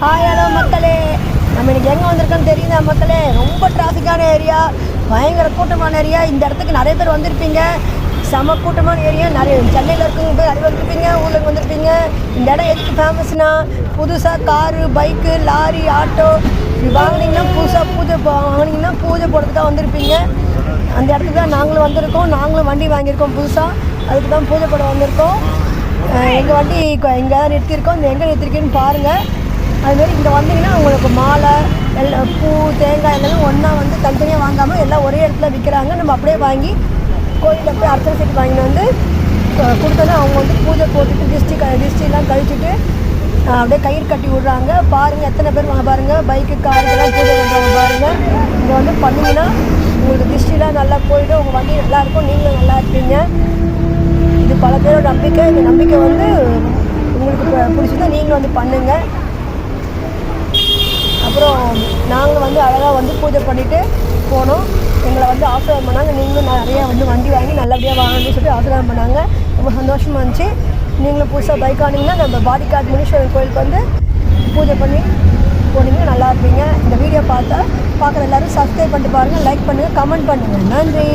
Hi hello மக்களே, நம்ம இன்றைக்கி எங்கே வந்திருக்கோன்னு தெரியுதா மக்களே? ரொம்ப டிராஃபிக்கான ஏரியா, பயங்கர கூட்டமான ஏரியா. இந்த இடத்துக்கு நிறைய பேர் வந்திருப்பீங்க. செம கூட்டமான ஏரியா. நிறைய சென்னையில் இருக்கவங்க போய் நிறைய வந்திருப்பீங்க, ஊரில் வந்திருப்பீங்க. இந்த இடம் எதுக்கு ஃபேமஸ்னால், புதுசாக காரு, பைக்கு, லாரி, ஆட்டோ இப்படி வாங்கினீங்கன்னா, புதுசாக பூஜை வாங்கினீங்கன்னா பூஜை போடுறதுக்கு தான் வந்திருப்பீங்க. அந்த இடத்துக்கு தான் நாங்களும் வந்திருக்கோம். நாங்களும் வண்டி வாங்கியிருக்கோம் புதுசாக, அதுக்கு தான் பூஜை போட வந்திருக்கோம். எங்கள் வண்டி இங்கே தான் நிறுத்தியிருக்கோம். இந்த எங்கே நிறுத்திருக்கேன்னு பாருங்கள். அதுமாரி இங்கே வந்தீங்கன்னா உங்களுக்கு மாலை, பூ, தேங்காய் எல்லாமே ஒன்றா வந்து தனித்தனியாக வாங்காமல் எல்லாம் ஒரே இடத்துல விற்கிறாங்க. நம்ம அப்படியே வாங்கி கோயிலில் போய் அர்ச்சனை செட்டு வாங்கிட்டு வந்து கொடுத்தோன்னா அவங்க வந்து பூஜை போட்டுட்டு டிஸ்ட்ரிலாம் கழிச்சுட்டு அப்படியே கயிறு கட்டி விட்றாங்க. பாருங்கள் எத்தனை பேர் வாங்க பாருங்கள். பைக்கு, காருக்கெல்லாம் பூஜை பண்ணுறாங்க பாருங்கள். இங்கே வந்து பண்ணிங்கன்னா உங்களுக்கு டிஸ்ட்ரிலாம் நல்லா போயிடும். உங்கள் வண்டி நல்லாயிருக்கும், நீங்களும் நல்லா இருப்பீங்க. இது பல பேரோட நம்பிக்கை. இந்த நம்பிக்கை வந்து உங்களுக்கு பிடிச்சதா நீங்களும் வந்து பண்ணுங்கள். அப்புறம் நாங்கள் வந்து அழகாக வந்து பூஜை பண்ணிவிட்டு போனோம். எங்களை வந்து ஆசீர்வாதம் பண்ணாங்க. நீங்களும் நிறையா வந்து வண்டி வாங்கி நல்லபடியாக வாங்கணும்னு சொல்லி ஆசீர்வாதம் பண்ணாங்க. ரொம்ப சந்தோஷமாக இருந்துச்சு. நீங்களும் புதுசாக பைக் ஆனீங்கன்னா நம்ம பாடிகார்ட் முனீஸ்வரன் கோயிலுக்கு வந்து பூஜை பண்ணி போனீங்கன்னா நல்லா இருப்பீங்க. இந்த வீடியோ பார்க்குற எல்லோரும் சப்ஸ்கிரைப் பண்ணிட்டு பாருங்கள், லைக் பண்ணுங்கள், கமெண்ட் பண்ணுங்கள். நன்றி.